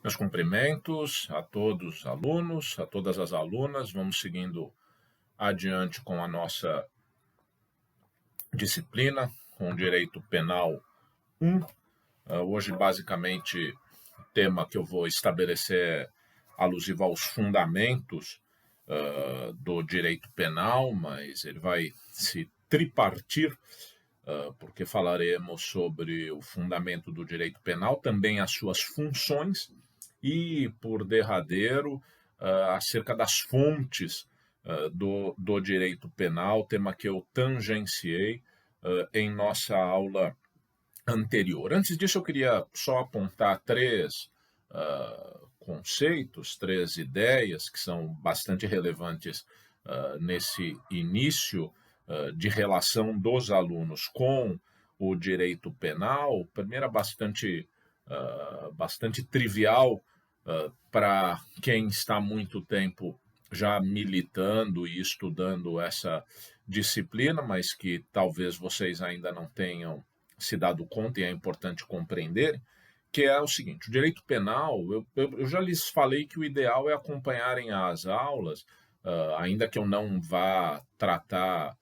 Meus cumprimentos a todos os alunos, a todas as alunas. Vamos seguindo adiante com a nossa disciplina, com o Direito Penal 1. Hoje, basicamente, o tema que eu vou estabelecer é alusivo aos fundamentos do direito penal, mas ele vai se tripartir, porque falaremos sobre o fundamento do direito penal, também as suas funções, e, por derradeiro, acerca das fontes do direito penal, tema que eu tangenciei em nossa aula anterior. Antes disso, eu queria só apontar três conceitos, três ideias que são bastante relevantes nesse início de relação dos alunos com o direito penal. Primeira, bastante trivial para quem está há muito tempo já militando e estudando essa disciplina, mas que talvez vocês ainda não tenham se dado conta, e é importante compreender, que é o seguinte: o direito penal, eu já lhes falei que o ideal é acompanharem as aulas, ainda que eu não vá tratar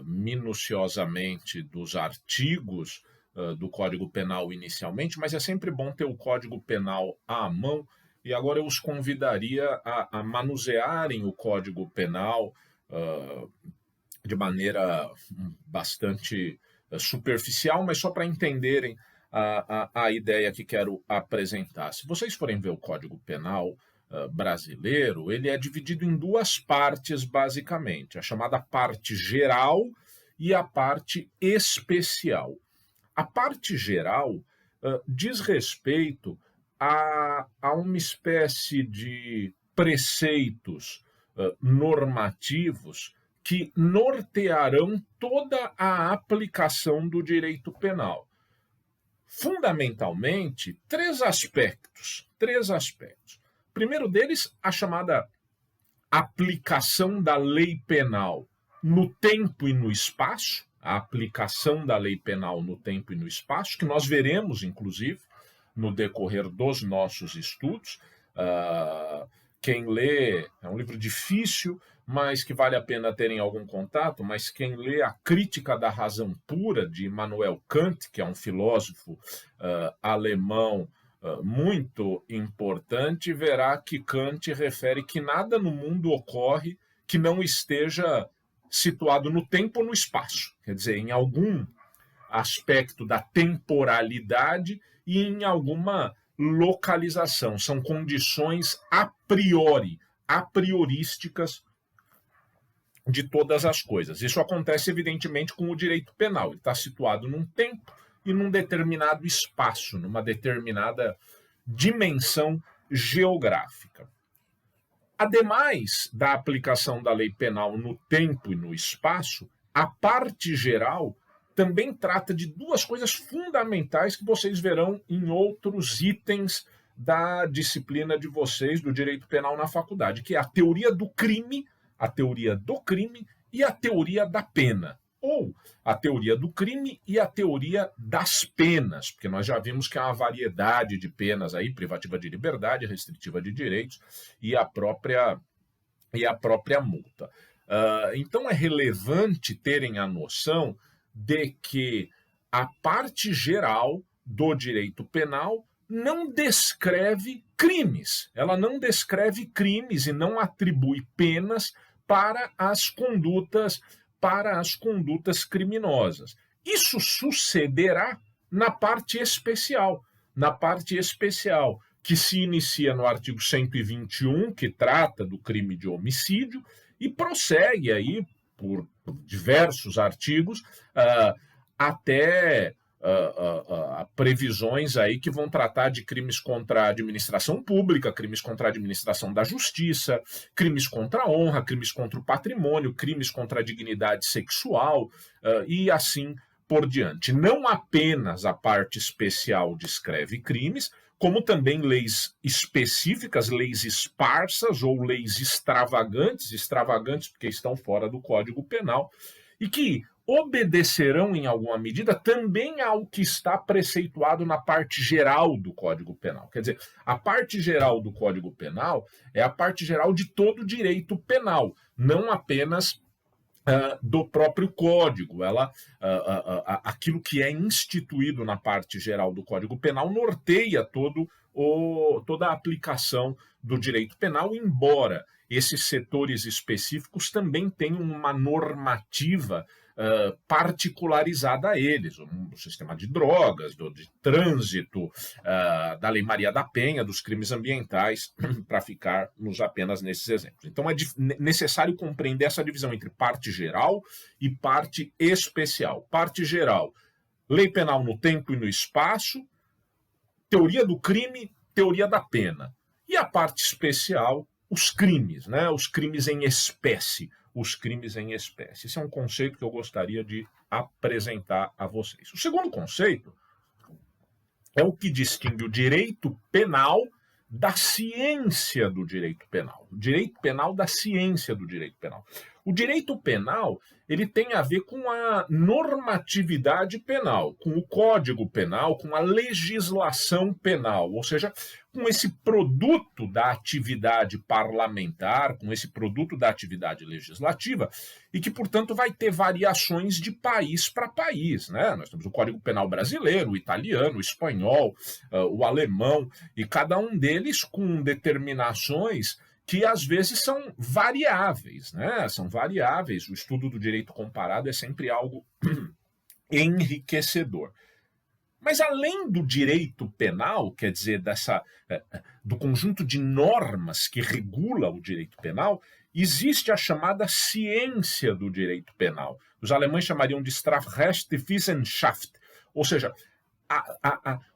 minuciosamente dos artigos do Código Penal inicialmente, mas é sempre bom ter o Código Penal à mão, e agora eu os convidaria a manusearem o Código Penal de maneira bastante superficial, mas só para entenderem a ideia que quero apresentar. Se vocês forem ver o Código Penal brasileiro, ele é dividido em duas partes, basicamente: a chamada parte geral e a parte especial. A parte geral diz respeito a uma espécie de preceitos normativos que nortearão toda a aplicação do direito penal. Fundamentalmente, três aspectos. O primeiro deles, a chamada aplicação da lei penal no tempo e no espaço, a aplicação da lei penal no tempo e no espaço, que nós veremos, inclusive, no decorrer dos nossos estudos. Quem lê, é um livro difícil, mas que vale a pena terem algum contato, mas quem lê A Crítica da Razão Pura, de Immanuel Kant, que é um filósofo alemão muito importante, verá que Kant refere que nada no mundo ocorre que não esteja situado no tempo ou no espaço. Quer dizer, em algum aspecto da temporalidade e em alguma localização. São condições a priorísticas de todas as coisas. Isso acontece, evidentemente, com o direito penal. Ele está situado num tempo e num determinado espaço, numa determinada dimensão geográfica. Ademais da aplicação da lei penal no tempo e no espaço, a parte geral também trata de duas coisas fundamentais que vocês verão em outros itens da disciplina de vocês do direito penal na faculdade, que é a teoria do crime e a teoria da pena, ou a teoria do crime e a teoria das penas, porque nós já vimos que há uma variedade de penas aí: privativa de liberdade, restritiva de direitos e a própria multa. Então é relevante terem a noção de que a parte geral do direito penal não descreve crimes. Ela não descreve crimes e não atribui penas para as condutas criminosas. Isso sucederá na parte especial, que se inicia no artigo 121, que trata do crime de homicídio, e prossegue aí por diversos artigos até previsões aí que vão tratar de crimes contra a administração pública, crimes contra a administração da justiça, crimes contra a honra, crimes contra o patrimônio, crimes contra a dignidade sexual e assim por diante. Não apenas a parte especial descreve crimes, como também leis específicas, leis esparsas ou leis extravagantes porque estão fora do Código Penal, e que obedecerão em alguma medida também ao que está preceituado na parte geral do Código Penal. Quer dizer, a parte geral do Código Penal é a parte geral de todo o direito penal, não apenas do próprio Código. Aquilo que é instituído na parte geral do Código Penal norteia toda a aplicação do direito penal, embora esses setores específicos também tenham uma normativa particularizada a eles, o sistema de drogas, de trânsito, da Lei Maria da Penha, dos crimes ambientais, para ficarmos apenas nesses exemplos. Então é necessário compreender essa divisão entre parte geral e parte especial. Parte geral, lei penal no tempo e no espaço, teoria do crime, teoria da pena. E a parte especial, os crimes, né? Os crimes em espécie. Os crimes em espécie. Esse é um conceito que eu gostaria de apresentar a vocês. O segundo conceito é o que distingue o direito penal da ciência do direito penal. O direito penal da ciência do direito penal. O direito penal, ele tem a ver com a normatividade penal, com o Código Penal, com a legislação penal, ou seja, com esse produto da atividade parlamentar, com esse produto da atividade legislativa, e que, portanto, vai ter variações de país para país, né? Nós temos o Código Penal brasileiro, o italiano, o espanhol, o alemão, e cada um deles com determinações que às vezes são variáveis, né? São variáveis. O estudo do direito comparado é sempre algo enriquecedor. Mas além do direito penal, quer dizer, do conjunto de normas que regula o direito penal, existe a chamada ciência do direito penal. Os alemães chamariam de Strafrechtswissenschaft, ou seja,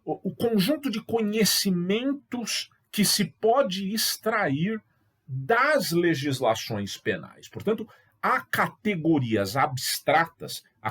o conjunto de conhecimentos que se pode extrair das legislações penais. Portanto, há categorias abstratas, há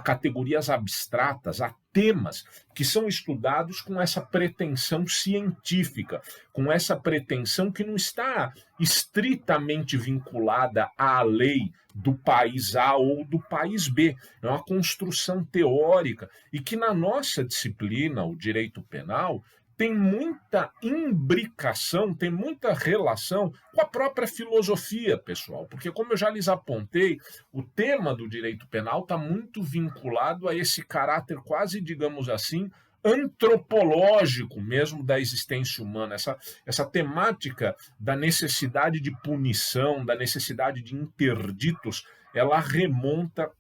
temas que são estudados com essa pretensão científica, com essa pretensão que não está estritamente vinculada à lei do país A ou do país B. É uma construção teórica e que na nossa disciplina, o direito penal, tem muita imbricação, tem muita relação com a própria filosofia, pessoal, porque, como eu já lhes apontei, o tema do direito penal está muito vinculado a esse caráter quase, digamos assim, antropológico mesmo da existência humana, essa temática da necessidade de punição, da necessidade de interditos, ela remonta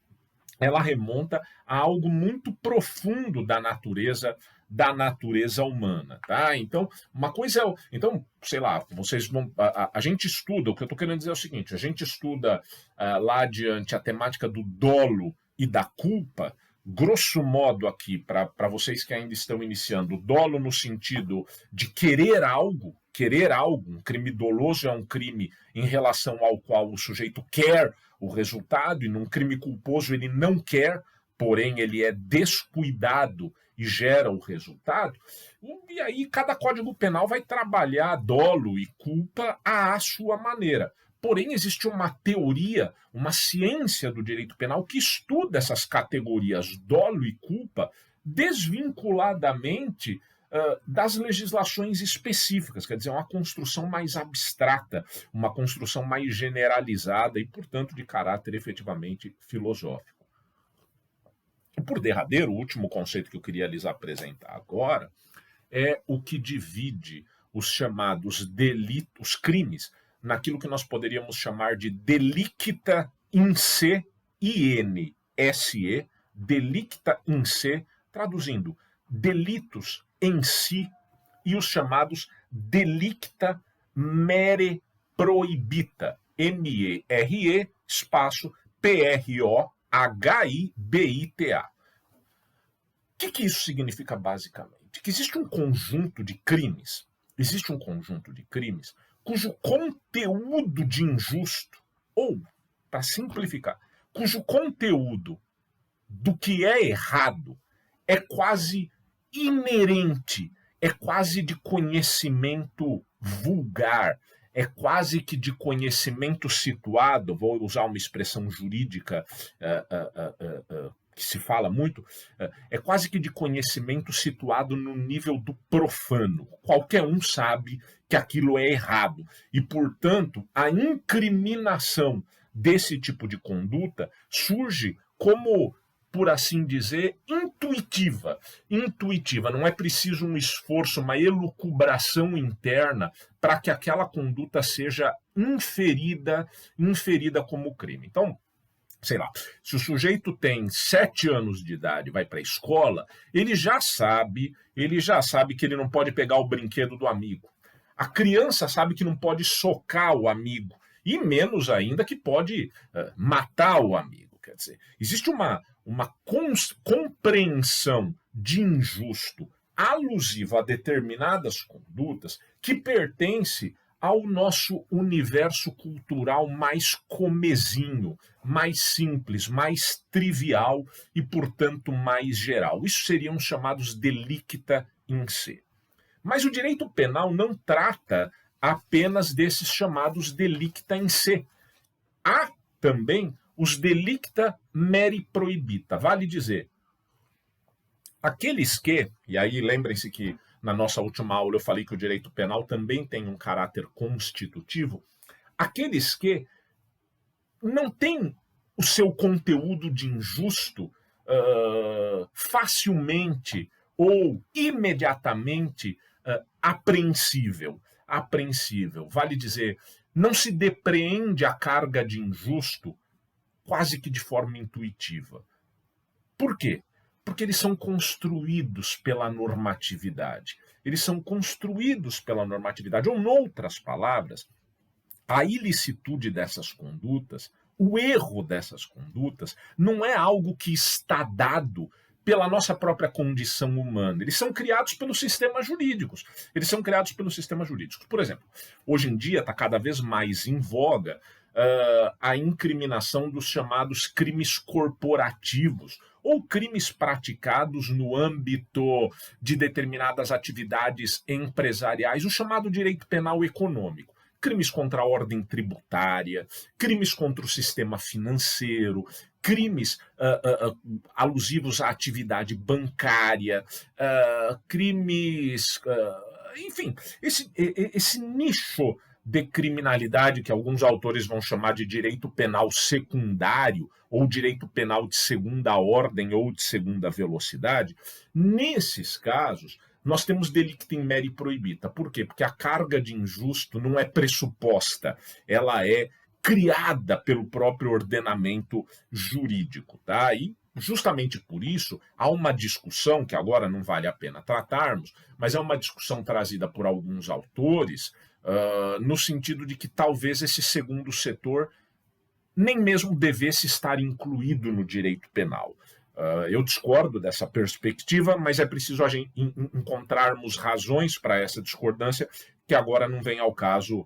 a algo muito profundo da natureza humana, tá? Então, sei lá, vocês vão, a gente estuda, o que eu estou querendo dizer é o seguinte, a gente estuda lá adiante a temática do dolo e da culpa, grosso modo aqui, para vocês que ainda estão iniciando, dolo no sentido de querer algo, um crime doloso é um crime em relação ao qual o sujeito quer o resultado, e num crime culposo ele não quer, porém ele é descuidado e gera o resultado. E aí cada Código Penal vai trabalhar dolo e culpa à sua maneira. Porém, existe uma teoria, uma ciência do direito penal que estuda essas categorias dolo e culpa desvinculadamente das legislações específicas, quer dizer, uma construção mais abstrata, uma construção mais generalizada e, portanto, de caráter efetivamente filosófico. E, por derradeiro, o último conceito que eu queria lhes apresentar agora é o que divide os chamados delitos, crimes, naquilo que nós poderíamos chamar de delicta in se, I-N-S-E, delicta in se, traduzindo, delitos em si, e os chamados delicta mere prohibita, M-E-R-E, espaço, P-R-O-H-I-B-I-T-A. O que isso significa basicamente? Que existe um conjunto de crimes, cujo conteúdo de injusto, ou, para simplificar, cujo conteúdo do que é errado é quase inerente, é quase de conhecimento vulgar, é quase que de conhecimento situado, vou usar uma expressão jurídica que se fala muito, é quase que de conhecimento situado no nível do profano. Qualquer um sabe que aquilo é errado. E, portanto, a incriminação desse tipo de conduta surge como, por assim dizer, intuitiva. Intuitiva. Não é preciso um esforço, uma elucubração interna para que aquela conduta seja inferida como crime. Então, sei lá, se o sujeito tem 7 anos de idade e vai para a escola, ele já sabe que ele não pode pegar o brinquedo do amigo. A criança sabe que não pode socar o amigo, e menos ainda que pode matar o amigo. Quer dizer, existe uma compreensão de injusto alusiva a determinadas condutas que pertence ao nosso universo cultural mais comezinho, mais simples, mais trivial e, portanto, mais geral. Isso seriam chamados delicta in se. Mas o direito penal não trata apenas desses chamados delicta in se. Há também os delicta mere prohibita. Vale dizer, aqueles que, e aí lembrem-se que na nossa última aula eu falei que o direito penal também tem um caráter constitutivo, aqueles que não têm o seu conteúdo de injusto facilmente ou imediatamente apreensível. Vale dizer, não se depreende a carga de injusto quase que de forma intuitiva. Por quê? Porque eles são construídos pela normatividade. Ou, noutras palavras, a ilicitude dessas condutas, o erro dessas condutas, não é algo que está dado pela nossa própria condição humana. Eles são criados pelos sistemas jurídicos. Por exemplo, hoje em dia está cada vez mais em voga a incriminação dos chamados crimes corporativos, ou crimes praticados no âmbito de determinadas atividades empresariais, o chamado direito penal econômico. Crimes contra a ordem tributária, crimes contra o sistema financeiro, crimes alusivos à atividade bancária, crimes... enfim, esse nicho de criminalidade que alguns autores vão chamar de direito penal secundário ou direito penal de segunda ordem ou de segunda velocidade, nesses casos nós temos delicta in mere prohibita. Por quê? Porque a carga de injusto não é pressuposta, ela é criada pelo próprio ordenamento jurídico, tá? E justamente por isso há uma discussão que agora não vale a pena tratarmos, mas é uma discussão trazida por alguns autores no sentido de que talvez esse segundo setor nem mesmo devesse estar incluído no direito penal. Eu discordo dessa perspectiva, mas é preciso a gente encontrarmos razões para essa discordância, que agora não vem ao caso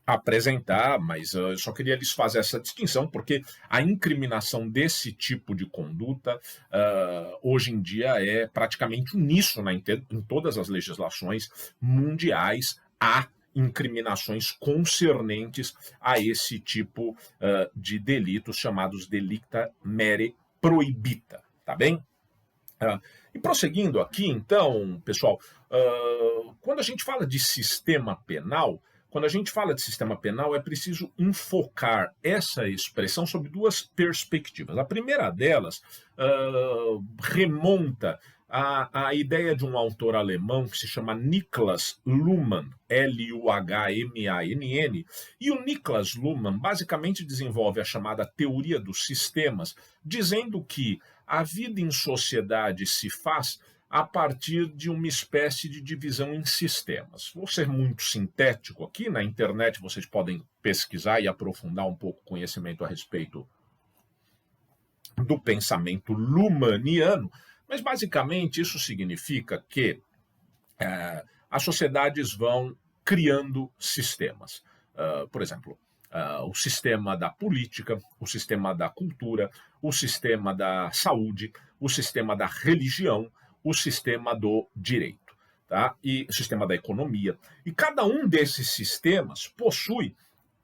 apresentar, mas eu só queria lhes fazer essa distinção, porque a incriminação desse tipo de conduta hoje em dia é praticamente uníssona em todas as legislações mundiais. Há incriminações concernentes a esse tipo de delitos chamados delicta mere prohibita, tá bem? E prosseguindo aqui, então, pessoal, quando a gente fala de sistema penal, é preciso enfocar essa expressão sob duas perspectivas. A primeira delas remonta à ideia de um autor alemão que se chama Niklas Luhmann, Luhmann, e o Niklas Luhmann basicamente desenvolve a chamada teoria dos sistemas, dizendo que a vida em sociedade se faz a partir de uma espécie de divisão em sistemas. Vou ser muito sintético aqui, na internet vocês podem pesquisar e aprofundar um pouco o conhecimento a respeito do pensamento luhmanniano, mas basicamente isso significa que as sociedades vão criando sistemas. Por exemplo, o sistema da política, o sistema da cultura, o sistema da saúde, o sistema da religião, o sistema do direito, tá? E o sistema da economia. E cada um desses sistemas possui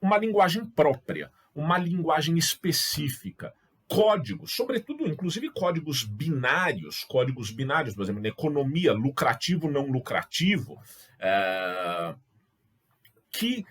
uma linguagem própria, uma linguagem específica, códigos, sobretudo, inclusive códigos binários, por exemplo, na economia, lucrativo, não lucrativo, que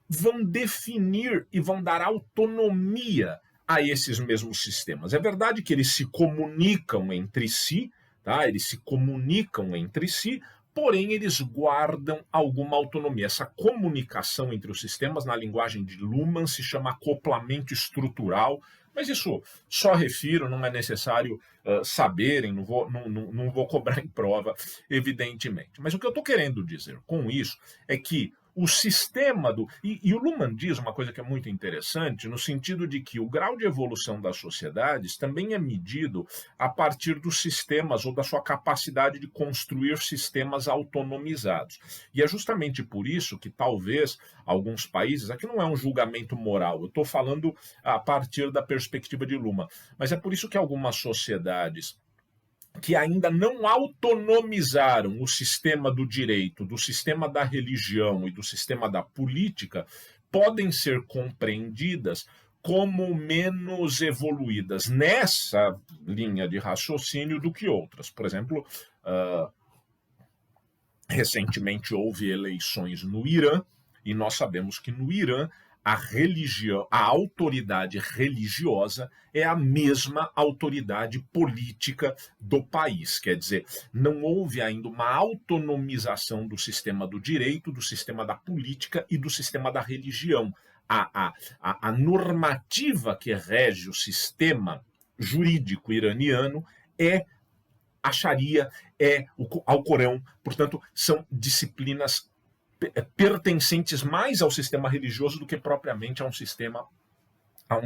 vão definir e vão dar autonomia a esses mesmos sistemas. É verdade que eles se comunicam entre si, tá? Eles se comunicam entre si, porém eles guardam alguma autonomia. Essa comunicação entre os sistemas, na linguagem de Luhmann, se chama acoplamento estrutural, mas isso só refiro, não é necessário saberem, não vou cobrar em prova, evidentemente. Mas o que eu estou querendo dizer com isso é que o sistema do... E o Luhmann diz uma coisa que é muito interessante, no sentido de que o grau de evolução das sociedades também é medido a partir dos sistemas ou da sua capacidade de construir sistemas autonomizados. E é justamente por isso que talvez alguns países... Aqui não é um julgamento moral, eu estou falando a partir da perspectiva de Luhmann, mas é por isso que algumas sociedades que ainda não autonomizaram o sistema do direito, do sistema da religião e do sistema da política, podem ser compreendidas como menos evoluídas nessa linha de raciocínio do que outras. Por exemplo, recentemente houve eleições no Irã, e nós sabemos que no Irã a religião, a autoridade religiosa é a mesma autoridade política do país. Quer dizer, não houve ainda uma autonomização do sistema do direito, do sistema da política e do sistema da religião. A normativa que rege o sistema jurídico iraniano é a Sharia, é o Alcorão, portanto, são disciplinas pertencentes mais ao sistema religioso do que propriamente a um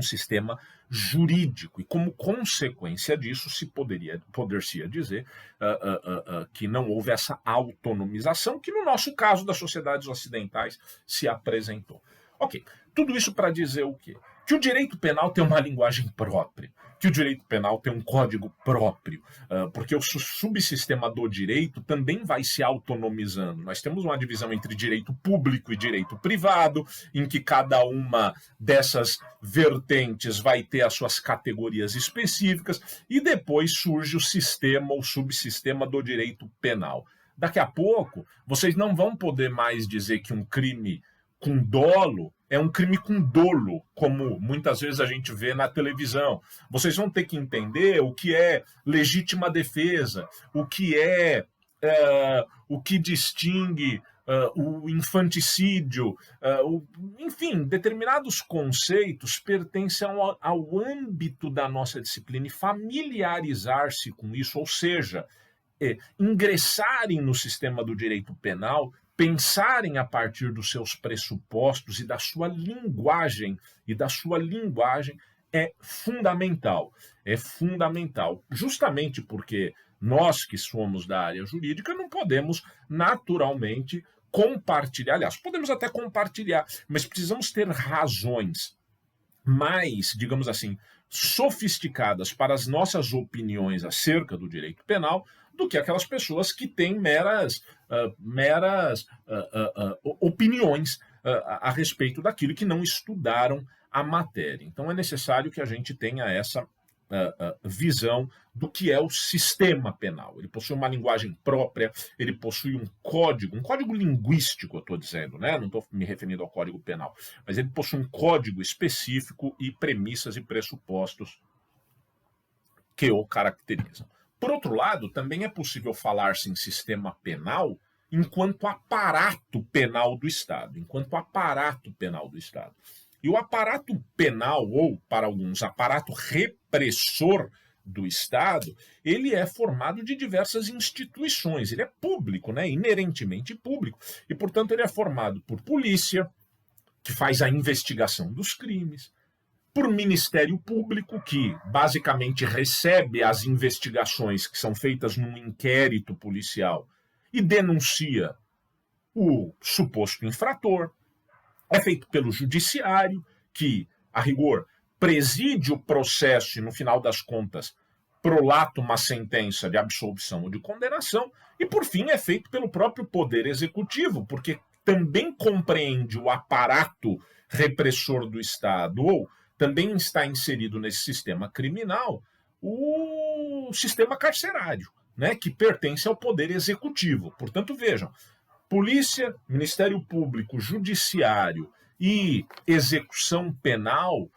sistema jurídico. E como consequência disso, poder-se dizer que não houve essa autonomização, que no nosso caso das sociedades ocidentais se apresentou. Ok, tudo isso para dizer o quê? Que o direito penal tem uma linguagem própria, que o direito penal tem um código próprio, porque o subsistema do direito também vai se autonomizando. Nós temos uma divisão entre direito público e direito privado, em que cada uma dessas vertentes vai ter as suas categorias específicas, e depois surge o sistema, o subsistema do direito penal. Daqui a pouco, vocês não vão poder mais dizer que um crime com dolo é um crime com dolo, como muitas vezes a gente vê na televisão. Vocês vão ter que entender o que é legítima defesa, o que distingue o infanticídio, enfim, determinados conceitos pertencem ao âmbito da nossa disciplina, e familiarizar-se com isso, ou seja, ingressarem no sistema do direito penal, pensarem a partir dos seus pressupostos e da sua linguagem, é fundamental. É fundamental, justamente porque nós que somos da área jurídica não podemos naturalmente compartilhar, aliás, podemos até compartilhar, mas precisamos ter razões mais, digamos assim, sofisticadas para as nossas opiniões acerca do direito penal do que aquelas pessoas que têm meras opiniões a respeito daquilo, que não estudaram a matéria. Então é necessário que a gente tenha essa visão do que é o sistema penal. Ele possui uma linguagem própria, ele possui um código linguístico, eu estou dizendo, né? Não estou me referindo ao código penal, mas ele possui um código específico e premissas e pressupostos que o caracterizam. Por outro lado, também é possível falar-se em sistema penal enquanto aparato penal do Estado, E o aparato penal, ou, para alguns, aparato repressor do Estado, ele é formado de diversas instituições. Ele é público, né? Inerentemente público. E, portanto, ele é formado por polícia, que faz a investigação dos crimes, por Ministério Público, que basicamente recebe as investigações que são feitas num inquérito policial e denuncia o suposto infrator. É feito pelo Judiciário, que, a rigor, preside o processo e, no final das contas, prolata uma sentença de absolvição ou de condenação. E, por fim, é feito pelo próprio Poder Executivo, porque também compreende o aparato repressor do Estado, ou também está inserido nesse sistema criminal o sistema carcerário, né, que pertence ao Poder Executivo. Portanto, vejam, polícia, Ministério Público, Judiciário e execução penal,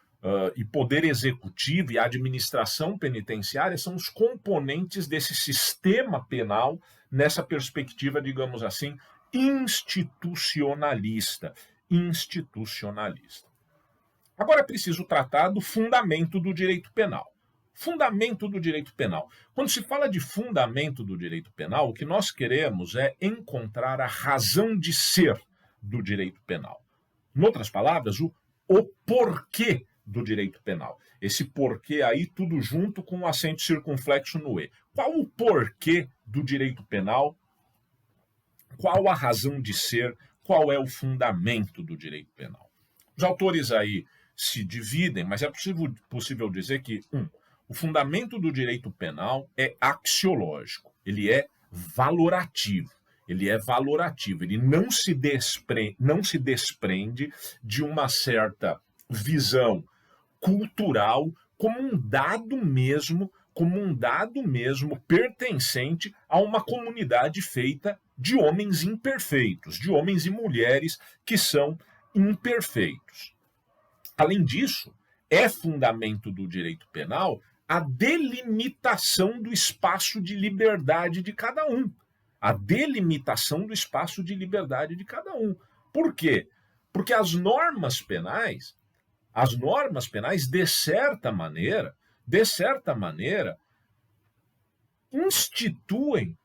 e Poder Executivo e administração penitenciária são os componentes desse sistema penal nessa perspectiva, digamos assim, institucionalista. Institucionalista. Agora é preciso tratar do fundamento do direito penal. Fundamento do direito penal. Quando se fala de fundamento do direito penal, o que nós queremos é encontrar a razão de ser do direito penal. Em outras palavras, o porquê do direito penal. Esse porquê aí, tudo junto com o acento circunflexo no E. Qual o porquê do direito penal? Qual a razão de ser? Qual é o fundamento do direito penal? Os autores aí se dividem, mas é possível dizer que, o fundamento do direito penal é axiológico, ele é valorativo. Ele é valorativo, ele não se desprende de uma certa visão cultural como um dado mesmo pertencente a uma comunidade feita de homens imperfeitos, de homens e mulheres que são imperfeitos. Além disso, é fundamento do direito penal a delimitação do espaço de liberdade de cada um. A delimitação do espaço de liberdade de cada um. Por quê? Porque as normas penais, de certa maneira, instituem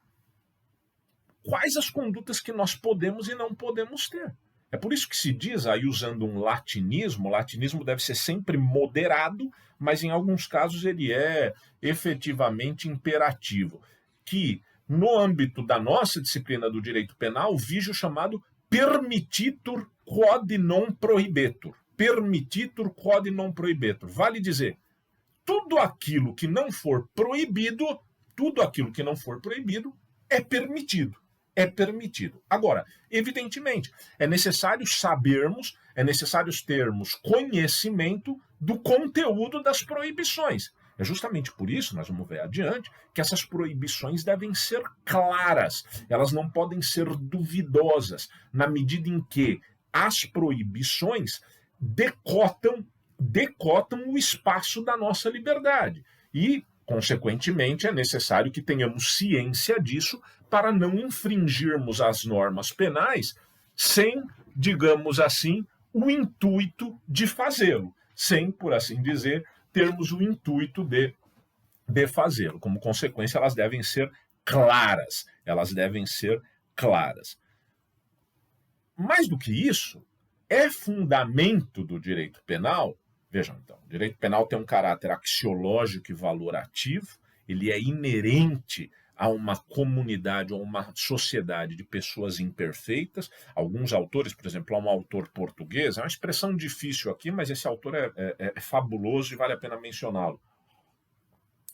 quais as condutas que nós podemos e não podemos ter. É por isso que se diz, aí usando um latinismo, o latinismo deve ser sempre moderado, mas em alguns casos ele é efetivamente imperativo, que no âmbito da nossa disciplina do direito penal, vige o chamado permititur quod non prohibetur. Permititur quod non prohibetur. Vale dizer, tudo aquilo que não for proibido é permitido. É permitido. Agora, evidentemente, é necessário sabermos, é necessário termos conhecimento do conteúdo das proibições. É justamente por isso, nós vamos ver adiante, que essas proibições devem ser claras, elas não podem ser duvidosas, na medida em que as proibições decotam o espaço da nossa liberdade. E, consequentemente, é necessário que tenhamos ciência disso para não infringirmos as normas penais sem, digamos assim, o intuito de fazê-lo, sem, por assim dizer, termos o intuito de fazê-lo. Como consequência, elas devem ser claras. Mais do que isso, é fundamento do direito penal. Vejam, então, o direito penal tem um caráter axiológico e valorativo, ele é inerente a uma comunidade ou uma sociedade de pessoas imperfeitas. Alguns autores, por exemplo, há um autor português, é uma expressão difícil aqui, mas esse autor é fabuloso e vale a pena mencioná-lo.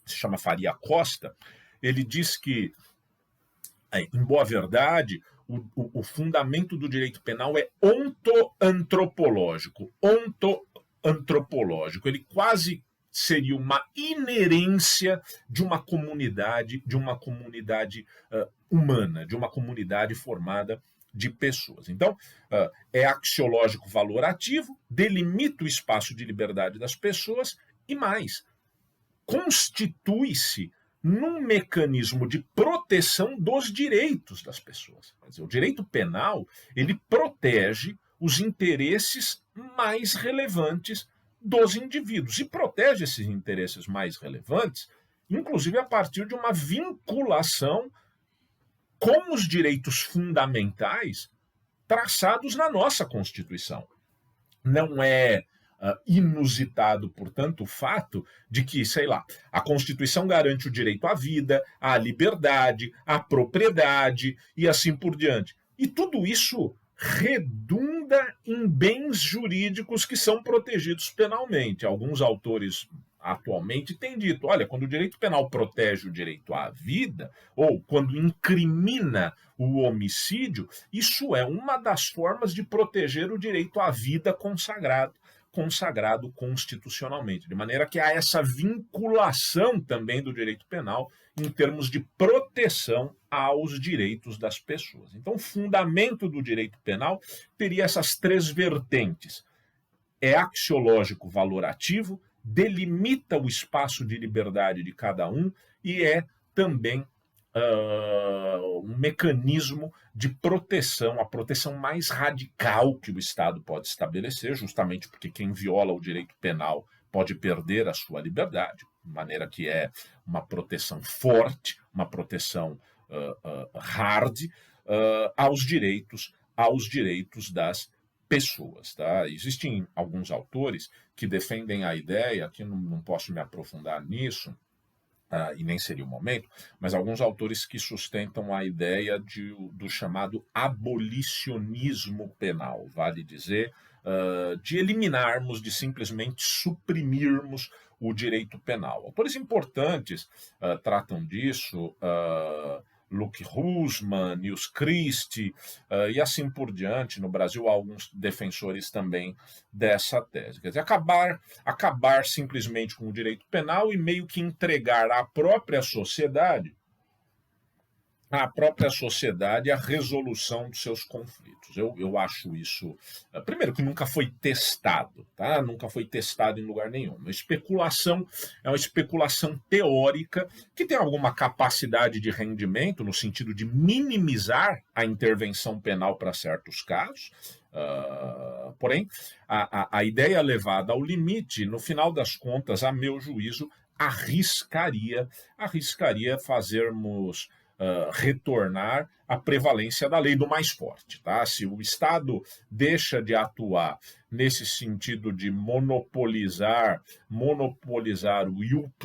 Se chama Faria Costa. Ele diz que, em boa verdade, o fundamento do direito penal é ontoantropológico. Ele quase seria uma inerência de uma comunidade humana, de uma comunidade formada de pessoas. Então, é axiológico valorativo, delimita o espaço de liberdade das pessoas e mais, constitui-se num mecanismo de proteção dos direitos das pessoas. Quer dizer, o direito penal, ele protege os interesses mais relevantes dos indivíduos e protege esses interesses mais relevantes, inclusive a partir de uma vinculação com os direitos fundamentais traçados na nossa Constituição. Não é inusitado, portanto, o fato de que, a Constituição garante o direito à vida, à liberdade, à propriedade e assim por diante. E tudo isso redunda em bens jurídicos que são protegidos penalmente. Alguns autores atualmente têm dito, olha, quando o direito penal protege o direito à vida, ou quando incrimina o homicídio, isso é uma das formas de proteger o direito à vida consagrado consagrado constitucionalmente, de maneira que há essa vinculação também do direito penal em termos de proteção aos direitos das pessoas. Então, o fundamento do direito penal teria essas três vertentes. É axiológico valorativo, delimita o espaço de liberdade de cada um e é também um mecanismo de proteção, a proteção mais radical que o Estado pode estabelecer, justamente porque quem viola o direito penal pode perder a sua liberdade, de maneira que é uma proteção forte, uma proteção hard aos direitos das pessoas. Tá? Existem alguns autores que defendem a ideia, que não posso me aprofundar nisso, e nem seria o momento, mas alguns autores que sustentam a ideia do chamado abolicionismo penal, vale dizer, de eliminarmos, de simplesmente suprimirmos o direito penal. Autores importantes tratam disso, Luke Hussmann, Nils Christie e assim por diante. No Brasil há alguns defensores também dessa tese. Quer dizer, acabar simplesmente com o direito penal e meio que entregar à própria sociedade a resolução dos seus conflitos. Eu acho isso, primeiro, que nunca foi testado, tá? Nunca foi testado em lugar nenhum. Uma especulação é uma especulação teórica que tem alguma capacidade de rendimento no sentido de minimizar a intervenção penal para certos casos. Porém, a ideia levada ao limite, no final das contas, a meu juízo, arriscaria fazermos retornar à prevalência da lei do mais forte. Tá? Se o Estado deixa de atuar nesse sentido de monopolizar o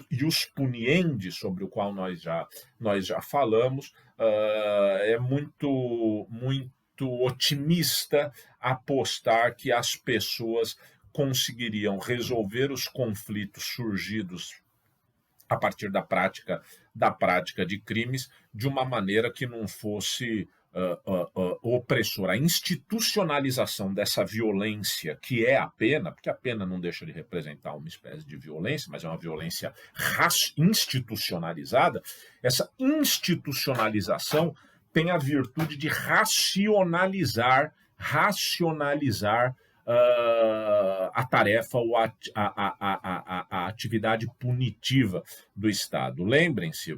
ius puniendi, sobre o qual nós já falamos, é muito otimista apostar que as pessoas conseguiriam resolver os conflitos surgidos a partir da prática de crimes de uma maneira que não fosse opressora. A institucionalização dessa violência, que é a pena, porque a pena não deixa de representar uma espécie de violência, mas é uma violência institucionalizada, essa institucionalização tem a virtude de racionalizar a tarefa ou a atividade punitiva do Estado. Lembrem-se,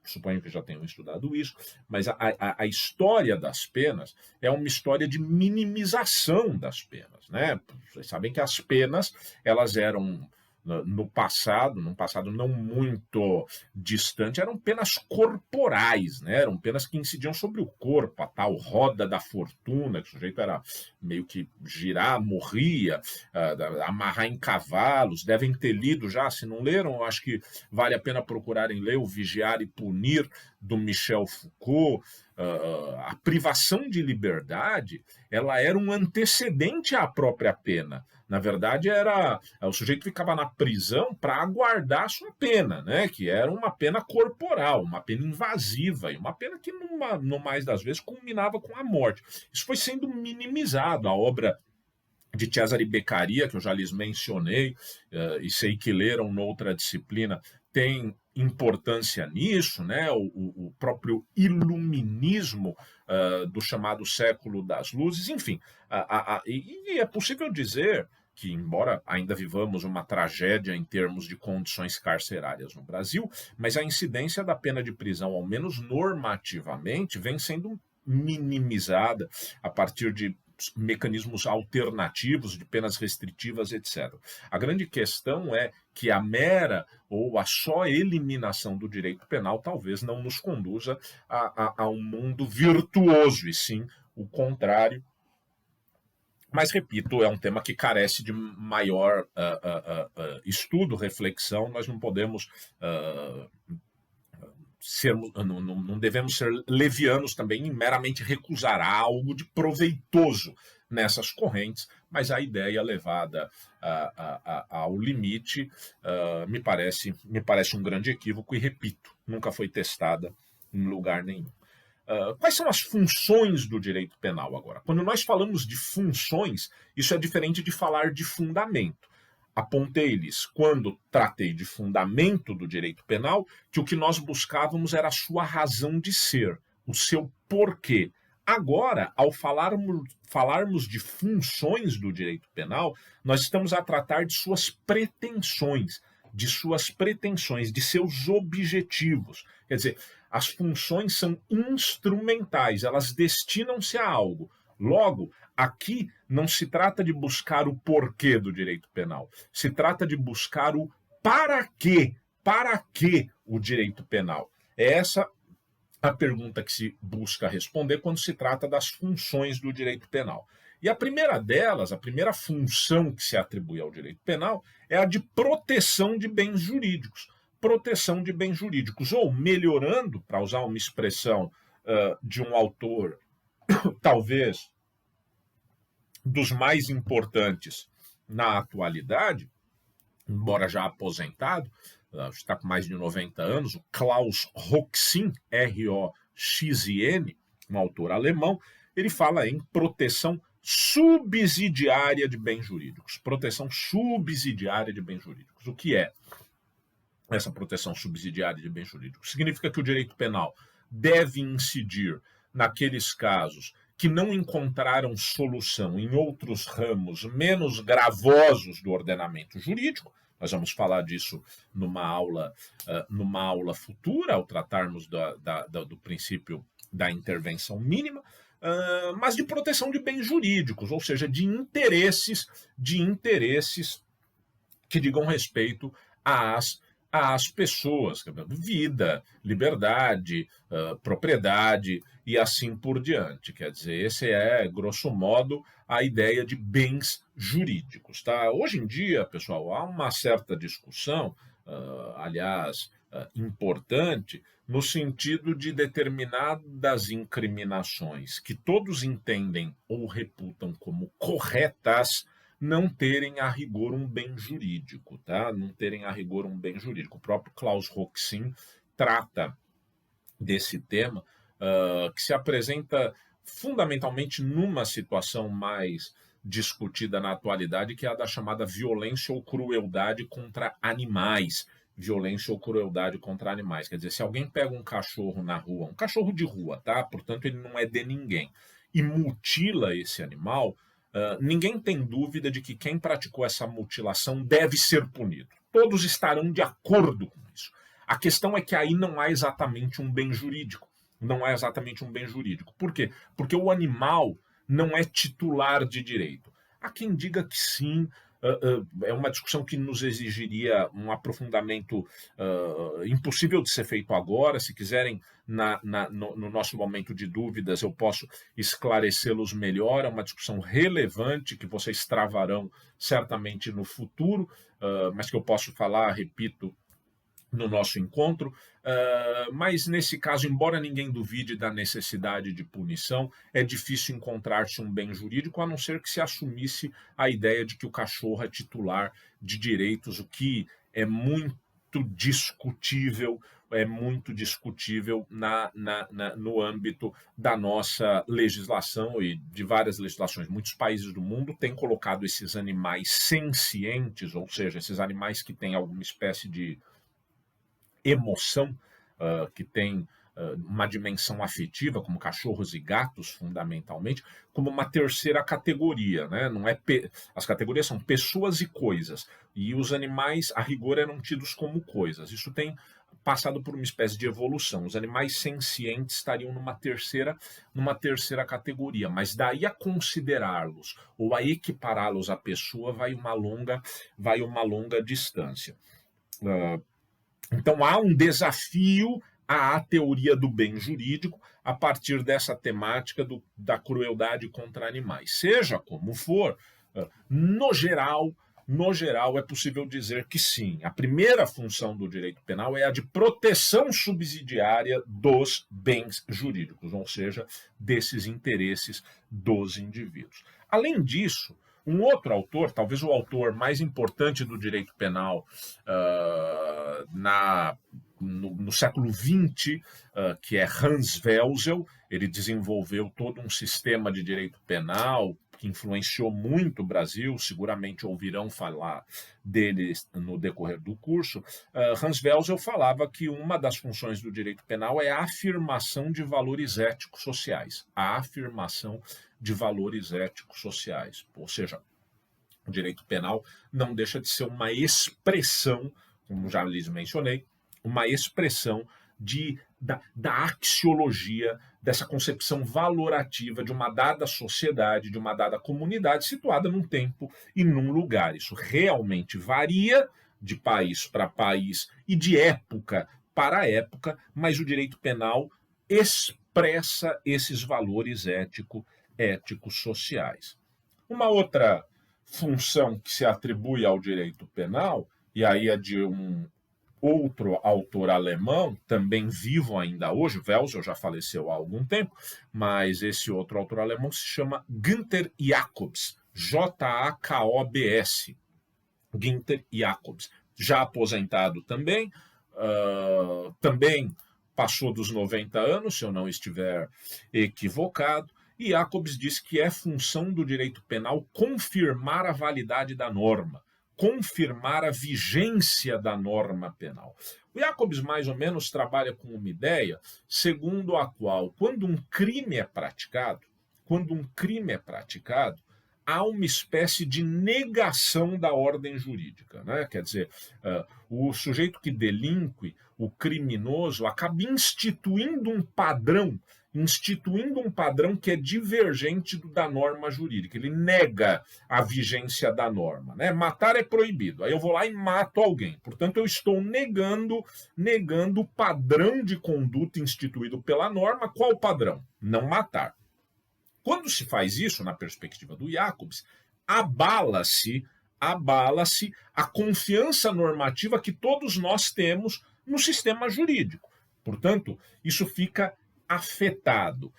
suponho que já tenham estudado isso, mas a história das penas é uma história de minimização das penas. Né? Vocês sabem que as penas elas eram, num passado não muito distante, eram penas corporais, né? Eram penas que incidiam sobre o corpo, a tal roda da fortuna, que o sujeito era meio que girar, morria, amarrar em cavalos. Devem ter lido já, se não leram, acho que vale a pena procurarem ler o Vigiar e Punir, do Michel Foucault. A privação de liberdade ela era um antecedente à própria pena. Na verdade, o sujeito ficava na prisão para aguardar a sua pena, né? Que era uma pena corporal, uma pena invasiva, e uma pena que, no mais das vezes, culminava com a morte. Isso foi sendo minimizado. A obra de Cesare Beccaria, que eu já lhes mencionei, e sei que leram noutra disciplina, tem importância nisso, né? O próprio iluminismo do chamado século das luzes, enfim. E é possível dizer que, embora ainda vivamos uma tragédia em termos de condições carcerárias no Brasil, mas a incidência da pena de prisão, ao menos normativamente, vem sendo minimizada a partir de mecanismos alternativos, de penas restritivas, etc. A grande questão é que a mera ou a só eliminação do direito penal talvez não nos conduza a um mundo virtuoso, e sim o contrário. Mas, repito, é um tema que carece de maior estudo, reflexão. Nós não podemos não devemos ser levianos também em meramente recusar algo de proveitoso nessas correntes, mas a ideia levada ao limite me parece um grande equívoco e, repito, nunca foi testada em lugar nenhum. Quais são as funções do direito penal agora? Quando nós falamos de funções, isso é diferente de falar de fundamento. Apontei-lhes, quando tratei de fundamento do direito penal, que o que nós buscávamos era a sua razão de ser, o seu porquê. Agora, ao falarmos de funções do direito penal, nós estamos a tratar de suas pretensões, de seus objetivos. Quer dizer, as funções são instrumentais, elas destinam-se a algo. Logo, aqui não se trata de buscar o porquê do direito penal, se trata de buscar o para quê. Para que o direito penal? É essa a pergunta que se busca responder quando se trata das funções do direito penal. E a primeira delas, a primeira função que se atribui ao direito penal é a de proteção de bens jurídicos. Proteção de bens jurídicos, ou melhorando, para usar uma expressão de um autor, talvez dos mais importantes na atualidade, embora já aposentado, está com mais de 90 anos, o Klaus Roxin, R-O-X-I-N, um autor alemão, ele fala em proteção subsidiária de bens jurídicos. Proteção subsidiária de bens jurídicos. O que é essa proteção subsidiária de bens jurídicos? Significa que o direito penal deve incidir naqueles casos que não encontraram solução em outros ramos menos gravosos do ordenamento jurídico. Nós vamos falar disso numa aula futura, ao tratarmos do princípio da intervenção mínima, mas de proteção de bens jurídicos, ou seja, de interesses que digam respeito às pessoas, vida, liberdade, propriedade e assim por diante. Quer dizer, esse é, grosso modo, a ideia de bens jurídicos. Tá? Hoje em dia, pessoal, há uma certa discussão, aliás, importante, no sentido de determinadas incriminações que todos entendem ou reputam como corretas, não terem a rigor um bem jurídico, tá? Não terem a rigor um bem jurídico. O próprio Klaus Roxin trata desse tema, que se apresenta fundamentalmente numa situação mais discutida na atualidade, que é a da chamada violência ou crueldade contra animais. Violência ou crueldade contra animais. Quer dizer, se alguém pega um cachorro na rua, um cachorro de rua, tá? Portanto, ele não é de ninguém, e mutila esse animal, ninguém tem dúvida de que quem praticou essa mutilação deve ser punido. Todos estarão de acordo com isso. A questão é que aí não há exatamente um bem jurídico. Não é exatamente um bem jurídico. Por quê? Porque o animal não é titular de direito. Há quem diga que sim. É uma discussão que nos exigiria um aprofundamento impossível de ser feito agora. Se quiserem, no nosso momento de dúvidas, eu posso esclarecê-los melhor. É uma discussão relevante que vocês travarão certamente no futuro, mas que eu posso falar, repito, no nosso encontro, mas nesse caso, embora ninguém duvide da necessidade de punição, é difícil encontrar-se um bem jurídico, a não ser que se assumisse a ideia de que o cachorro é titular de direitos, o que é muito discutível, no âmbito da nossa legislação e de várias legislações. Muitos países do mundo têm colocado esses animais sencientes, ou seja, esses animais que têm alguma espécie de emoção, que tem uma dimensão afetiva, como cachorros e gatos, fundamentalmente, como uma terceira categoria. Né? Não é as categorias são pessoas e coisas, e os animais, a rigor, eram tidos como coisas. Isso tem passado por uma espécie de evolução. Os animais sencientes estariam numa terceira categoria, mas daí a considerá-los ou a equipará-los à pessoa vai uma longa distância. Então, há um desafio à teoria do bem jurídico a partir dessa temática da crueldade contra animais. Seja como for, no geral, é possível dizer que sim. A primeira função do direito penal é a de proteção subsidiária dos bens jurídicos, ou seja, desses interesses dos indivíduos. Além disso, Um outro autor, talvez o autor mais importante do direito penal no século XX, que é Hans Welzel, ele desenvolveu todo um sistema de direito penal que influenciou muito o Brasil, seguramente ouvirão falar dele no decorrer do curso. Hans Welzel falava que uma das funções do direito penal é a afirmação de valores éticos sociais. A afirmação de valores éticos sociais. Ou seja, o direito penal não deixa de ser uma expressão, como já lhes mencionei, uma expressão da axiologia, dessa concepção valorativa de uma dada sociedade, de uma dada comunidade situada num tempo e num lugar. Isso realmente varia de país para país e de época para época, mas o direito penal expressa esses valores éticos sociais. Uma outra função que se atribui ao direito penal, e aí é de um outro autor alemão, também vivo ainda hoje, Welzel já faleceu há algum tempo, mas esse outro autor alemão se chama Günther Jacobs, Jacobs, Günther Jacobs, já aposentado também, também passou dos 90 anos, se eu não estiver equivocado, e Jacobs diz que é função do direito penal confirmar a validade da norma, confirmar a vigência da norma penal. O Jacobs mais ou menos trabalha com uma ideia segundo a qual, quando um crime é praticado, há uma espécie de negação da ordem jurídica, né? Quer dizer, o sujeito que delinque, o criminoso, acaba instituindo um padrão que é divergente da norma jurídica. Ele nega a vigência da norma, né? Matar é proibido. Aí eu vou lá e mato alguém. Portanto, eu estou negando o padrão de conduta instituído pela norma. Qual o padrão? Não matar. Quando se faz isso, na perspectiva do Jacobs, abala-se a confiança normativa que todos nós temos no sistema jurídico. Portanto, isso fica afetado.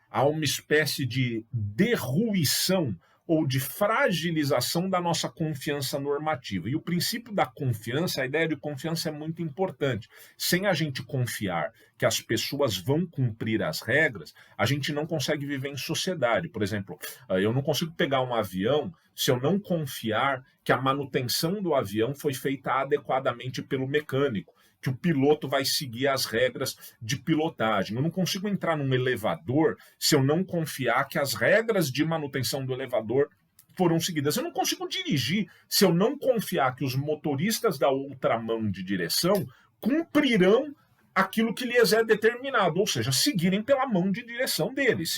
Há uma espécie de derruição ou de fragilização da nossa confiança normativa. E o princípio da confiança, a ideia de confiança é muito importante. Sem a gente confiar que as pessoas vão cumprir as regras, a gente não consegue viver em sociedade. Por exemplo, eu não consigo pegar um avião se eu não confiar que a manutenção do avião foi feita adequadamente pelo mecânico, que o piloto vai seguir as regras de pilotagem. Eu não consigo entrar num elevador se eu não confiar que as regras de manutenção do elevador foram seguidas. Eu não consigo dirigir se eu não confiar que os motoristas da outra mão de direção cumprirão aquilo que lhes é determinado, ou seja, seguirem pela mão de direção deles.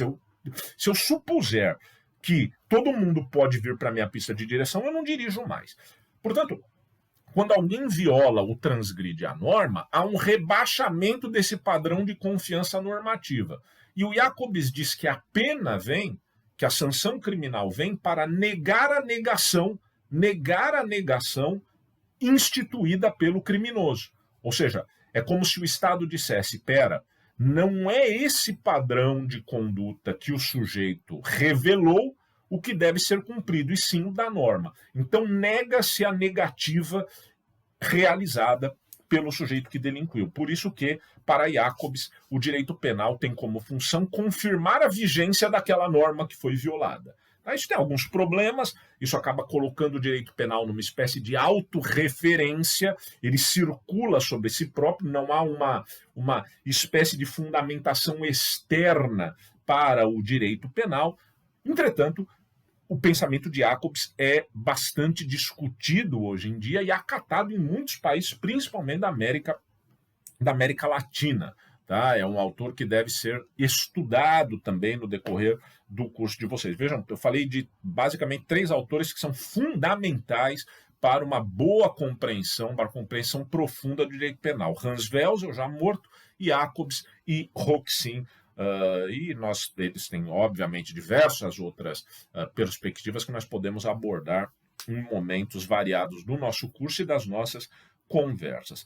Se eu supuser que todo mundo pode vir para a minha pista de direção, eu não dirijo mais. Portanto, quando alguém viola ou transgride a norma, há um rebaixamento desse padrão de confiança normativa. E o Jacobs diz que a pena vem, que a sanção criminal vem para negar a negação instituída pelo criminoso. Ou seja, é como se o Estado dissesse, pera, não é esse padrão de conduta que o sujeito revelou o que deve ser cumprido, e sim o da norma. Então, nega-se a negativa realizada pelo sujeito que delinquiu. Por isso que, para Jacobs, o direito penal tem como função confirmar a vigência daquela norma que foi violada. Isso tem alguns problemas, isso acaba colocando o direito penal numa espécie de autorreferência, ele circula sobre si próprio, não há uma espécie de fundamentação externa para o direito penal. Entretanto, o pensamento de Jacobs é bastante discutido hoje em dia e acatado em muitos países, principalmente da América Latina. Tá? É um autor que deve ser estudado também no decorrer do curso de vocês. Vejam, eu falei de basicamente 3 autores que são fundamentais para uma boa compreensão, para a compreensão profunda do direito penal. Hans Welzel, já morto, Jacobs e Roxin. Eles têm, obviamente, diversas outras perspectivas que nós podemos abordar em momentos variados do nosso curso e das nossas conversas.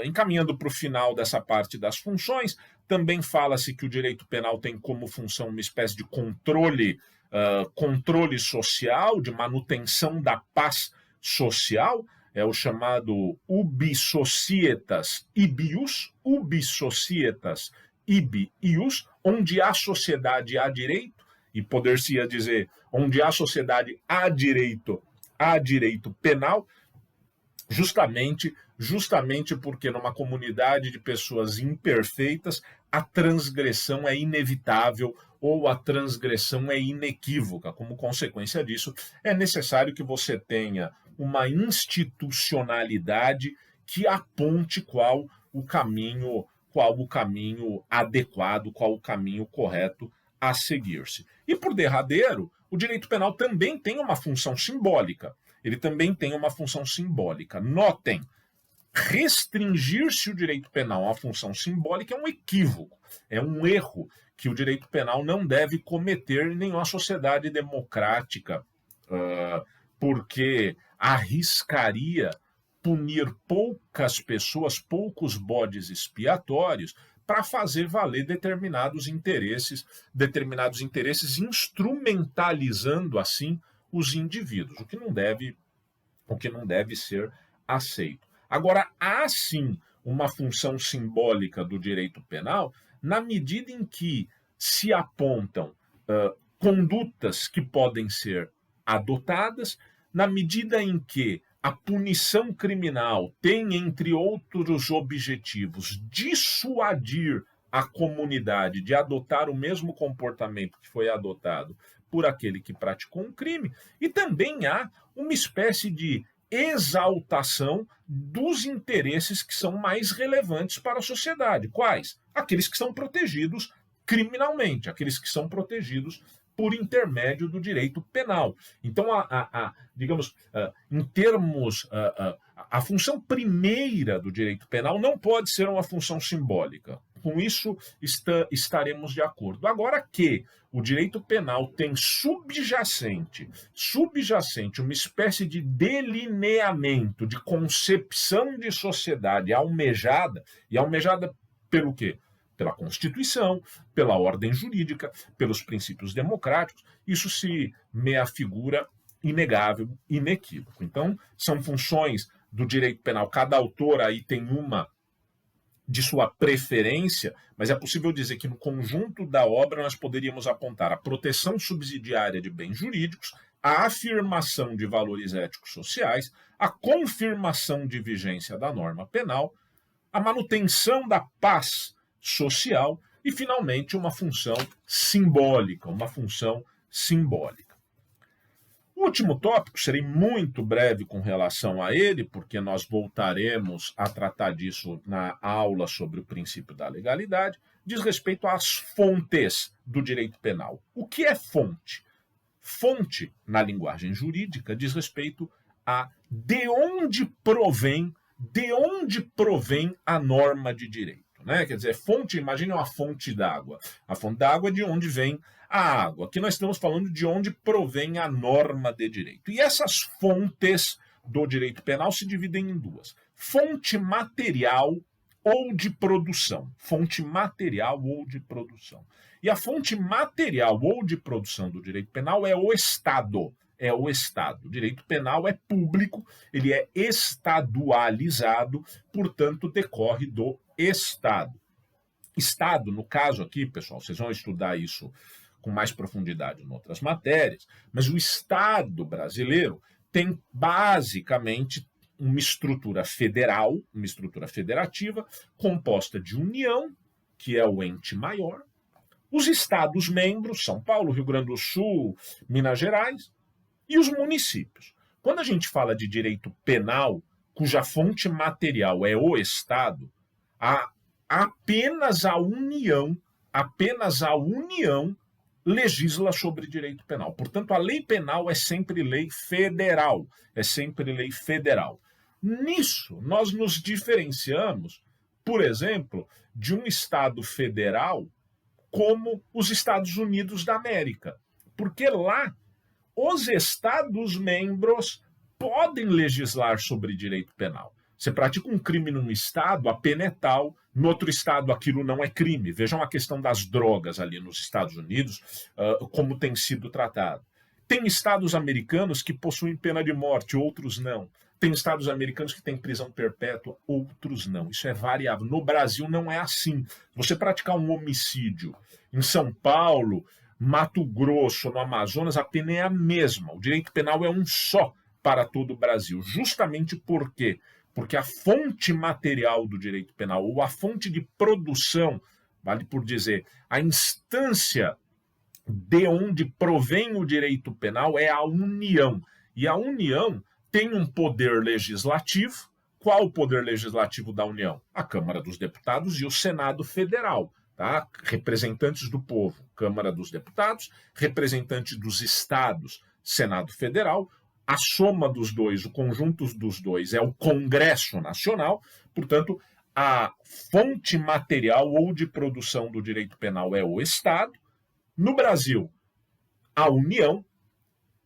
Encaminhando para o final dessa parte das funções, Também fala-se que o direito penal tem como função uma espécie de controle social, de manutenção da paz social, é o chamado ubi societas ibius, onde há sociedade há direito, e poder-se-ia dizer, onde há sociedade há direito penal, justamente porque numa comunidade de pessoas imperfeitas, a transgressão é inevitável ou a transgressão é inequívoca. Como consequência disso, é necessário que você tenha uma institucionalidade que aponte qual o caminho adequado, qual o caminho correto a seguir-se. E por derradeiro, o direito penal também tem uma função simbólica. Ele também tem uma função simbólica. Notem, restringir-se o direito penal à função simbólica é um equívoco, é um erro que o direito penal não deve cometer em nenhuma sociedade democrática, porque arriscaria punir poucas pessoas, poucos bodes expiatórios, para fazer valer determinados interesses, instrumentalizando assim os indivíduos, o que não deve ser aceito. Agora, há sim uma função simbólica do direito penal na medida em que se apontam condutas que podem ser adotadas, na medida em que a punição criminal tem, entre outros objetivos, dissuadir a comunidade de adotar o mesmo comportamento que foi adotado por aquele que praticou um crime, e também há uma espécie de exaltação dos interesses que são mais relevantes para a sociedade. Quais? Aqueles que são protegidos criminalmente, aqueles que são protegidos por intermédio do direito penal. Então, digamos, em termos, a função primeira do direito penal não pode ser uma função simbólica. Com isso, estaremos de acordo. Agora que o direito penal tem subjacente uma espécie de delineamento, de concepção de sociedade almejada, e almejada pelo quê? Pela Constituição, pela ordem jurídica, pelos princípios democráticos, isso se me afigura inegável, inequívoco. Então, são funções do direito penal. Cada autor aí tem uma de sua preferência, mas é possível dizer que no conjunto da obra nós poderíamos apontar a proteção subsidiária de bens jurídicos, a afirmação de valores éticos sociais, a confirmação de vigência da norma penal, a manutenção da paz social e, finalmente, uma função simbólica, O último tópico, serei muito breve com relação a ele, porque nós voltaremos a tratar disso na aula sobre o princípio da legalidade, diz respeito às fontes do direito penal. O que é fonte? Fonte, na linguagem jurídica, diz respeito a de onde provém a norma de direito. Né? Quer dizer, fonte, imagine uma fonte d'água. A fonte d'água é de onde vem a água. Aqui nós estamos falando de onde provém a norma de direito. E essas fontes do direito penal se dividem em duas. Fonte material ou de produção. Fonte material ou de produção. E a fonte material ou de produção do direito penal é o Estado. O direito penal é público, ele é estadualizado, portanto, decorre do Estado. Estado, no caso aqui, pessoal, vocês vão estudar isso com mais profundidade em outras matérias, mas o Estado brasileiro tem basicamente uma estrutura federal, uma estrutura federativa, composta de União, que é o ente maior, os Estados-membros, São Paulo, Rio Grande do Sul, Minas Gerais, e os municípios. Quando a gente fala de direito penal, cuja fonte material é o Estado, apenas a União legisla sobre direito penal. Portanto, a lei penal é sempre lei federal. Nisso, nós nos diferenciamos, por exemplo, de um Estado federal como os Estados Unidos da América. Porque lá, os Estados-membros podem legislar sobre direito penal. Você pratica um crime num Estado, a pena é tal, no outro estado aquilo não é crime. Vejam a questão das drogas ali nos Estados Unidos, como tem sido tratado. Tem estados americanos que possuem pena de morte, outros não. Tem estados americanos que têm prisão perpétua, outros não. Isso é variável. No Brasil não é assim. Você praticar um homicídio em São Paulo, Mato Grosso, no Amazonas, a pena é a mesma. O direito penal é um só para todo o Brasil. Justamente por quê? Porque a fonte material do direito penal, ou a fonte de produção, vale por dizer, a instância de onde provém o direito penal é a União. E a União tem um poder legislativo. Qual o poder legislativo da União? A Câmara dos Deputados e o Senado Federal. Tá? Representantes do povo, Câmara dos Deputados, representantes dos estados, Senado Federal. A soma dos dois, o conjunto dos dois, é o Congresso Nacional. Portanto, a fonte material ou de produção do direito penal é o Estado. No Brasil, a União,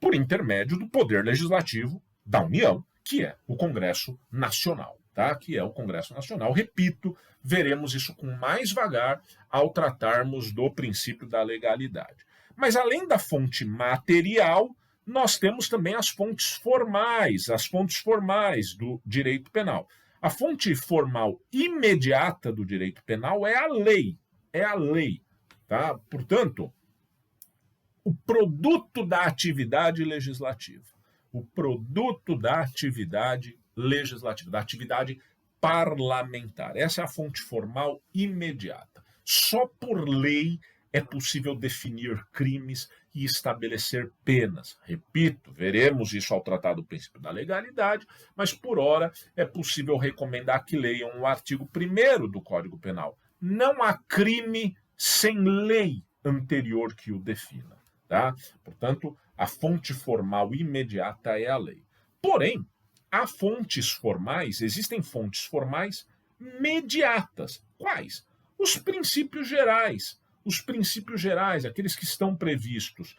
por intermédio do Poder Legislativo da União, que é o Congresso Nacional. Tá? Que é o Congresso Nacional. Repito, veremos isso com mais vagar ao tratarmos do princípio da legalidade. Mas, além da fonte material, nós temos também as fontes formais do direito penal. A fonte formal imediata do direito penal é a lei. Tá? Portanto, o produto da atividade legislativa. Da atividade parlamentar. Essa é a fonte formal imediata. Só por lei é possível definir crimes e estabelecer penas. Repito, veremos isso ao tratar do princípio da legalidade, mas por ora é possível recomendar que leiam o artigo 1º do Código Penal. Não há crime sem lei anterior que o defina. Tá? Portanto, a fonte formal imediata é a lei. Porém, há fontes formais, existem fontes formais mediatas. Quais? Os princípios gerais. Os princípios gerais, aqueles que estão previstos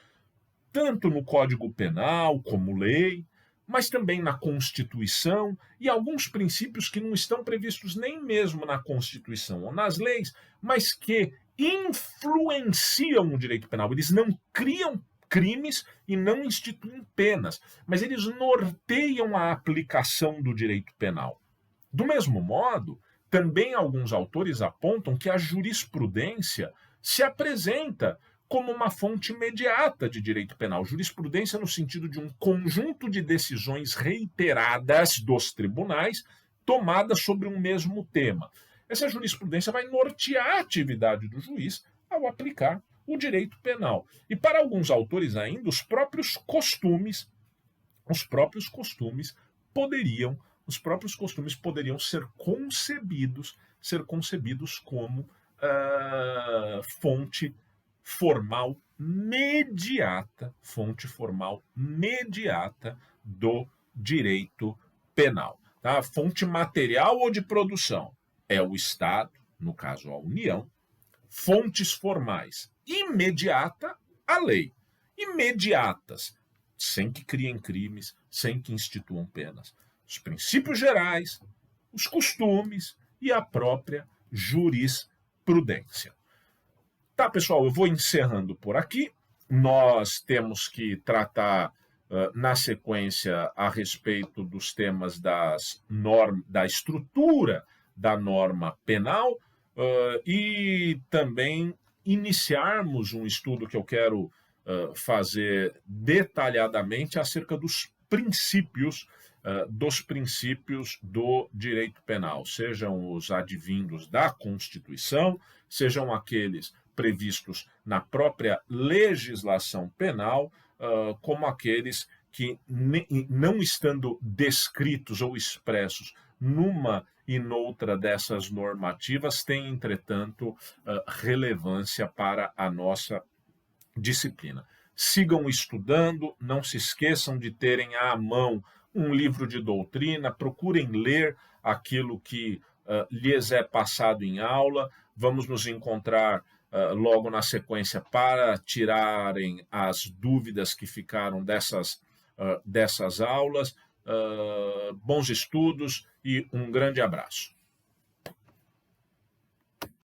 tanto no Código Penal como lei, mas também na Constituição e alguns princípios que não estão previstos nem mesmo na Constituição ou nas leis, mas que influenciam o direito penal. Eles não criam crimes e não instituem penas, mas eles norteiam a aplicação do direito penal. Do mesmo modo, também alguns autores apontam que a jurisprudência se apresenta como uma fonte imediata de direito penal. Jurisprudência no sentido de um conjunto de decisões reiteradas dos tribunais tomadas sobre um mesmo tema. Essa jurisprudência vai nortear a atividade do juiz ao aplicar o direito penal. E para alguns autores ainda, os próprios costumes poderiam ser concebidos como fonte formal mediata do direito penal. Tá? Fonte material ou de produção é o Estado, no caso a União. Fontes formais imediata, a lei. Imediatas, sem que criem crimes, sem que instituam penas. Os princípios gerais, os costumes e a própria jurisprudência. Tá, pessoal, eu vou encerrando por aqui. Nós temos que tratar na sequência a respeito dos temas da estrutura da norma penal e também iniciarmos um estudo que eu quero fazer detalhadamente acerca dos princípios do direito penal, sejam os advindos da Constituição, sejam aqueles previstos na própria legislação penal, como aqueles que, não estando descritos ou expressos numa e noutra dessas normativas, têm, entretanto, relevância para a nossa disciplina. Sigam estudando, não se esqueçam de terem à mão um livro de doutrina, procurem ler aquilo que lhes é passado em aula. Vamos nos encontrar logo na sequência para tirarem as dúvidas que ficaram dessas aulas. Bons estudos e um grande abraço.